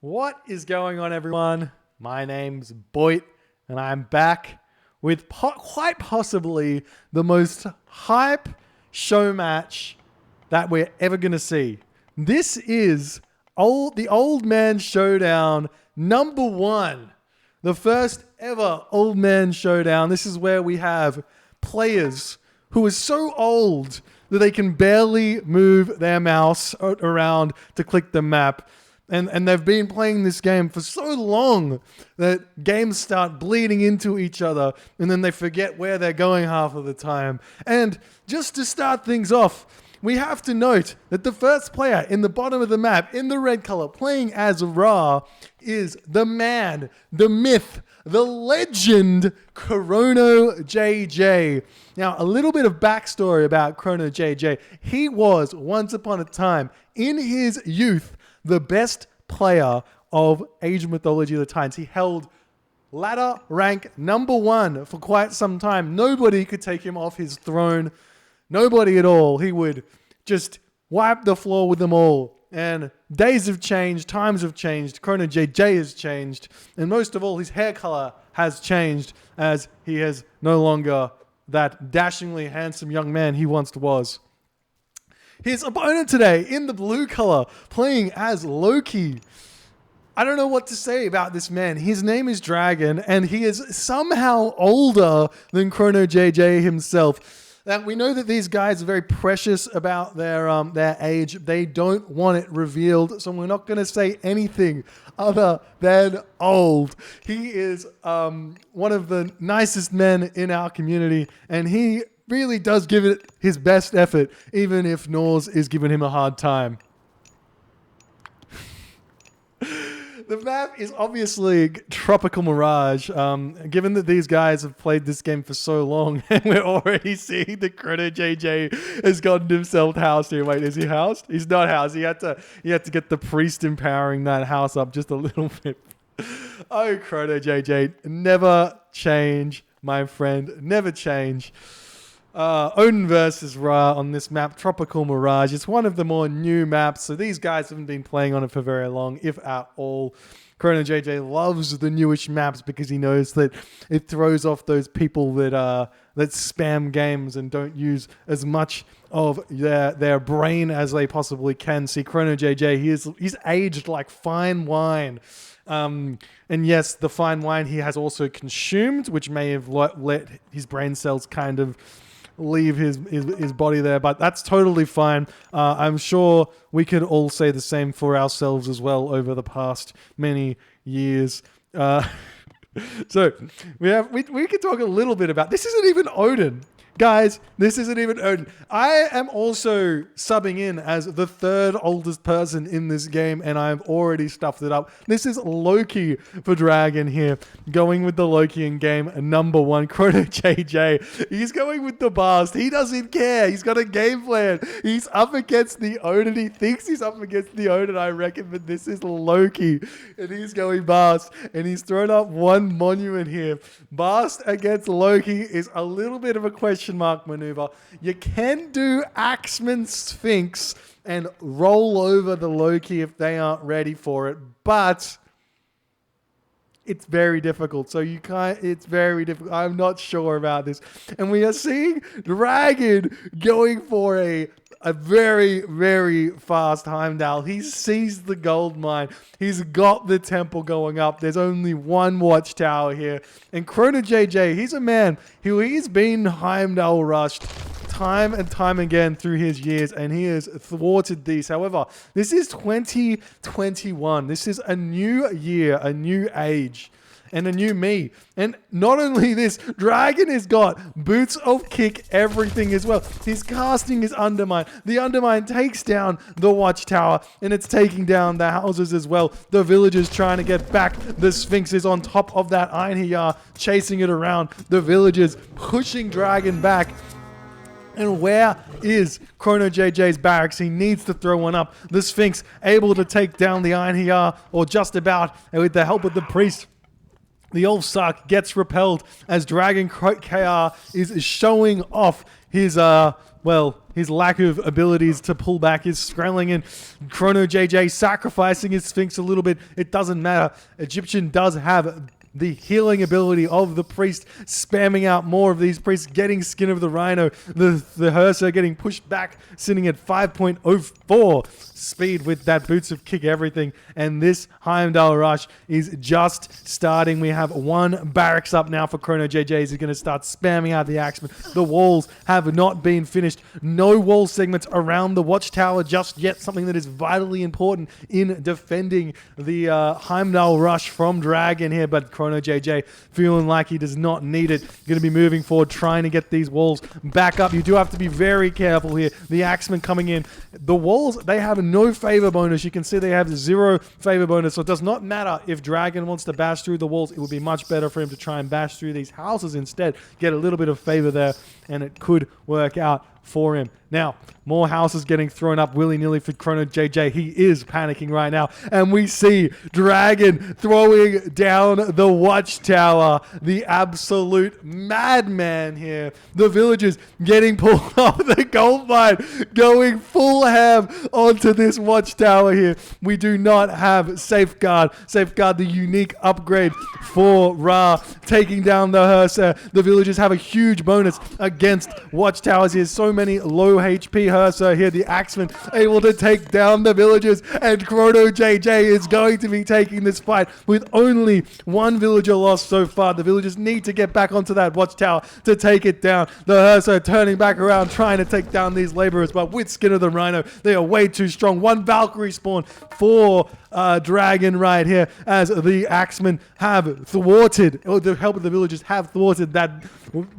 What is going on, everyone? My name's Boit, and I'm back with quite possibly the most hype show match that we're ever going to see. This is the Old Man Showdown #1. The first ever Old Man Showdown. This is where we have players who are so old that they can barely move their mouse around to click the map. And they've been playing this game for so long that games start bleeding into each other and then they forget where they're going half of the time. And just to start things off, we have to note that the first player in the bottom of the map in the red color playing as Ra is the man, the myth, the legend, ChronoJJ. Now, a little bit of backstory about ChronoJJ. He was, once upon a time, in his youth, the best player of Age of Mythology of the Times. He held ladder rank #1 for quite some time. Nobody could take him off his throne. Nobody at all. He would just wipe the floor with them all. And days have changed, times have changed, ChronoJJ has changed, and most of all, his hair color has changed as he is no longer that dashingly handsome young man he once was. His opponent today in the blue color playing as Loki. I don't know what to say about this man. His name is Dragon and he is somehow older than ChronoJJ himself. Now, we know that these guys are very precious about their age. They don't want it revealed, so we're not going to say anything other than old. He is one of the nicest men in our community, and he really does give it his best effort, even if Nors is giving him a hard time. The map is obviously Tropical Mirage. Given that these guys have played this game for so long, and we're already seeing that ChronoJJ has gotten himself housed here. Wait, is he housed? He's not housed. He had to get the priest empowering that house up just a little bit. Oh, ChronoJJ, never change, my friend. Never change. Odin versus Ra on this map, Tropical Mirage. It's one of the more new maps, so these guys haven't been playing on it for very long, if at all. ChronoJJ loves the newish maps because he knows that it throws off those people that spam games and don't use as much of their brain as they possibly can. See, ChronoJJ, he's aged like fine wine. And yes, the fine wine he has also consumed, which may have let his brain cells kind of leave his body there, but that's totally fine. I'm sure we could all say the same for ourselves as well over the past many years. So we could talk a little bit about this. Isn't even Odin. Guys, this isn't even Odin. I am also subbing in as the third oldest person in this game, and I've already stuffed it up. This is Loki for Dragon here, going with the Loki in game #1, ChronoJJ. He's going with the Bast. He doesn't care. He's got a game plan. He's up against the Odin. He thinks he's up against the Odin, I reckon, but this is Loki, and he's going Bast, and he's thrown up one monument here. Bast against Loki is a little bit of a question mark maneuver. You can do Axeman Sphinx and roll over the Loki if they aren't ready for it, but it's very difficult. So it's very difficult. I'm not sure about this. And we are seeing Dragon going for a very, very fast Heimdall. He sees the gold mine. He's got the temple going up. There's only one Watchtower here. And ChronoJJ, he's a man who he's been Heimdall rushed time and time again through his years, and he has thwarted these. However, this is 2021. This is a new year, a new age, and a new me. And not only this, Dragon has got boots of kick everything as well. His casting is Undermine. The Undermine takes down the Watchtower, and it's taking down the houses as well. The villagers trying to get back. The Sphinx is on top of that Einhiyar, chasing it around. The villagers pushing Dragon back. And where is ChronoJJ's barracks? He needs to throw one up. The Sphinx able to take down the Einhiyar, or just about, and with the help of the priest. The Ulfsark gets repelled as Dragon KR is showing off his lack of abilities to pull back is Skrelling, and ChronoJJ sacrificing his Sphinx a little bit. It doesn't matter. Egyptian does have the healing ability of the priest, spamming out more of these priests, getting Skin of the Rhino. The Hersa getting pushed back, sitting at 5.04 speed with that Boots of Kick Everything. And this Heimdall rush is just starting. We have one barracks up now for ChronoJJ. He's going to start spamming out the Axeman. The walls have not been finished. No wall segments around the Watchtower just yet, something that is vitally important in defending the Heimdall rush from Dragon here. But ChronoJJ feeling like he does not need it. Going to be moving forward, trying to get these walls back up. You do have to be very careful here. The Axeman coming in. The walls, they have no favor bonus. You can see they have 0 favor bonus, so it does not matter if Dragon wants to bash through the walls. It would be much better for him to try and bash through these houses instead, get a little bit of favor there, and it could work out for him. Now, more houses getting thrown up willy-nilly for ChronoJJ. He is panicking right now. And we see Dragon throwing down the Watchtower. The absolute madman here. The villagers getting pulled off the gold mine, going full ham onto this Watchtower here. We do not have Safeguard. Safeguard, the unique upgrade for Ra, taking down the Hersa. The villagers have a huge bonus against Watchtowers here. So many low HP Hersa here. The Axeman able to take down the villagers, and ChronoJJ is going to be taking this fight with only one villager lost so far. The villagers need to get back onto that Watchtower to take it down. The Hersa turning back around, trying to take down these laborers, but with Skin of the Rhino, they are way too strong. One Valkyrie spawn for Dragon right here, as the Axemen have thwarted, or the help of the villagers have thwarted that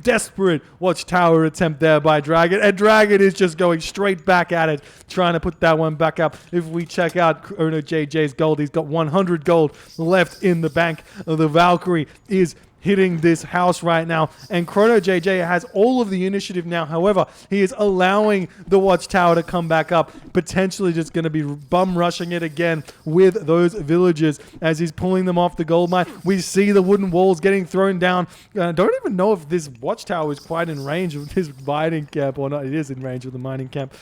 desperate Watchtower attempt there by Dragon, and Dragon is just going straight back at it, trying to put that one back up. If we check out ChronoJJ's gold, he's got 100 gold left in the bank. The Valkyrie is hitting this house right now, and ChronoJJ has all of the initiative now. However, he is allowing the Watchtower to come back up, potentially just going to be bum rushing it again with those villagers as he's pulling them off the gold mine. We see the wooden walls getting thrown down. Don't even know if this Watchtower is quite in range of this mining camp or not. It is in range of the mining camp.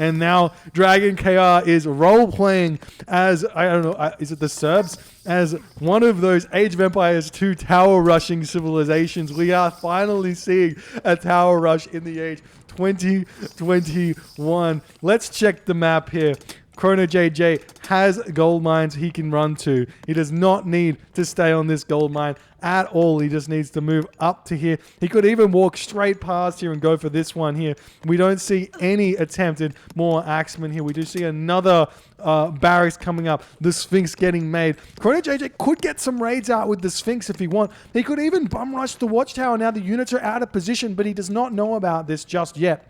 And now Dragon KR is role-playing as, I don't know, is it the Serbs? As one of those Age of Empires 2 tower rushing civilizations. We are finally seeing a tower rush in the age 2021. Let's check the map here. ChronoJJ has gold mines he can run to. He does not need to stay on this gold mine at all. He just needs to move up to here. He could even walk straight past here and go for this one here. We don't see any attempted more Axemen here. We do see another barracks coming up. The Sphinx getting made. ChronoJJ could get some raids out with the Sphinx if he want. He could even bum rush the Watchtower. Now the units are out of position, but he does not know about this just yet.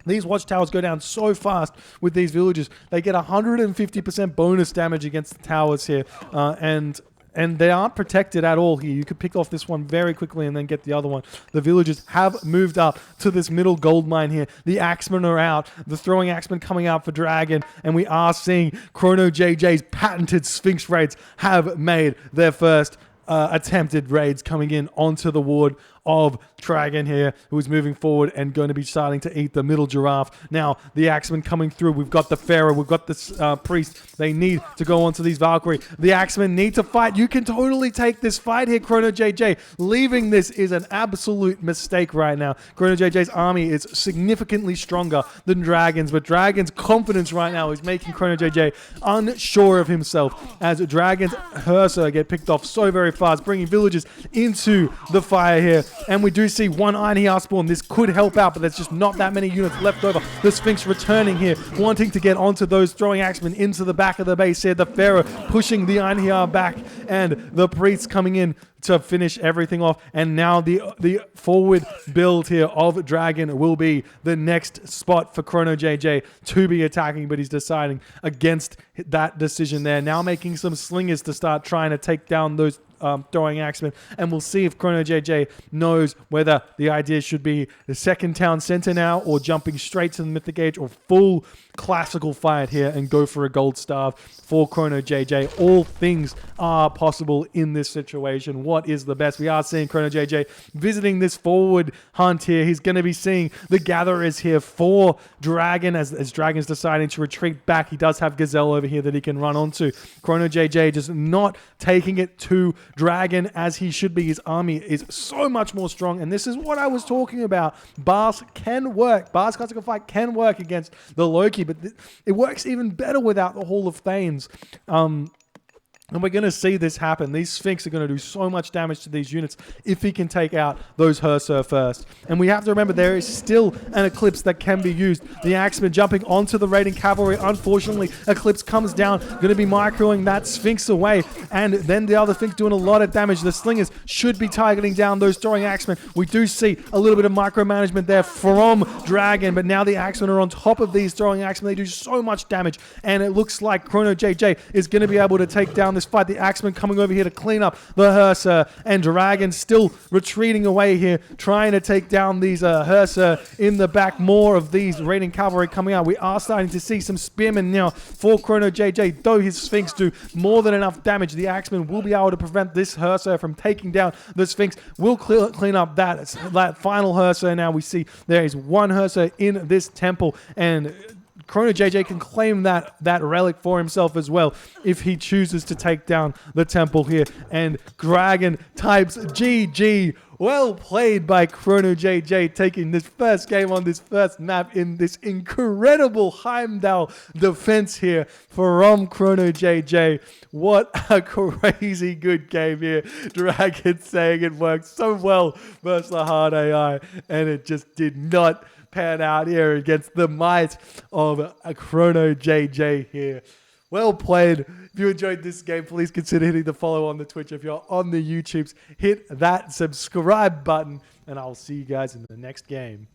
These Watchtowers go down so fast with these villages. They get 150% bonus damage against the towers here. And they aren't protected at all here. You could pick off this one very quickly and then get the other one. The villagers have moved up to this middle gold mine here. The Axemen are out. The throwing Axemen coming out for Dragon. And we are seeing ChronoJJ's patented Sphinx raids have made their first attempted raids coming in onto the ward of Dragon here, who is moving forward and going to be starting to eat the middle giraffe. Now, the Axemen coming through. We've got the Pharaoh. We've got the priest. They need to go onto these Valkyrie. The Axemen need to fight. You can totally take this fight here, ChronoJJ. Leaving this is an absolute mistake right now. ChronoJJ's army is significantly stronger than Dragon's, but Dragon's confidence right now is making ChronoJJ unsure of himself, as Dragon's Hersa get picked off so very fast, bringing villagers into the fire here. And we do see one Iron spawn. This could help out, but there's just not that many units left over. The Sphinx returning here, wanting to get onto those throwing Axemen into the back of the base here. The Pharaoh pushing the Iron back, and the priests coming in to finish everything off. And now the forward build here of Dragon will be the next spot for ChronoJJ to be attacking, but he's deciding against that decision there. Now making some slingers to start trying to take down those throwing axemen, and we'll see if ChronoJJ knows whether the idea should be the second town center now or jumping straight to the Mythic Age or full classical fight here and go for a gold staff for ChronoJJ. All things are possible in this situation. What is the best? We are seeing ChronoJJ visiting this forward hunt here. He's going to be seeing the Gatherers here for Dragon as Dragon's deciding to retreat back. He does have Gazelle over here that he can run onto. ChronoJJ just not taking it to Dragon as he should be. His army is so much more strong, and this is what I was talking about. Bars can work. Bars classical fight can work against the Loki, but it works even better without the Hall of Thanes. And we're going to see this happen. These Sphinx are going to do so much damage to these units if he can take out those Hersir first. And we have to remember there is still an Eclipse that can be used. The Axemen jumping onto the raiding cavalry. Unfortunately, Eclipse comes down, going to be microing that Sphinx away. And then the other Sphinx doing a lot of damage. The Slingers should be targeting down those throwing Axemen. We do see a little bit of micromanagement there from Dragon, but now the Axemen are on top of these throwing Axemen. They do so much damage, and it looks like ChronoJJ is going to be able to take down this fight. The Axemen coming over here to clean up the Hersir, and Dragon still retreating away here, trying to take down these Hersir in the back. More of these raiding cavalry coming out. We are starting to see some spearmen now for ChronoJJ, though his Sphinx do more than enough damage. The Axemen will be able to prevent this Hersir from taking down the Sphinx. We'll clean up that final Hersir. Now we see there is one Hersir in this temple, and ChronoJJ can claim that relic for himself as well if he chooses to take down the temple here. And Dragon types GG. Well played by ChronoJJ, taking this first game on this first map in this incredible Heimdall defense here from ChronoJJ. What a crazy good game here. Dragon saying it worked so well versus the hard AI, and it just did not pan out here against the might of a ChronoJJ here. Well played. If you enjoyed this game, please consider hitting the follow on the Twitch. If you're on the YouTubes, hit that subscribe button, and I'll see you guys in the next game.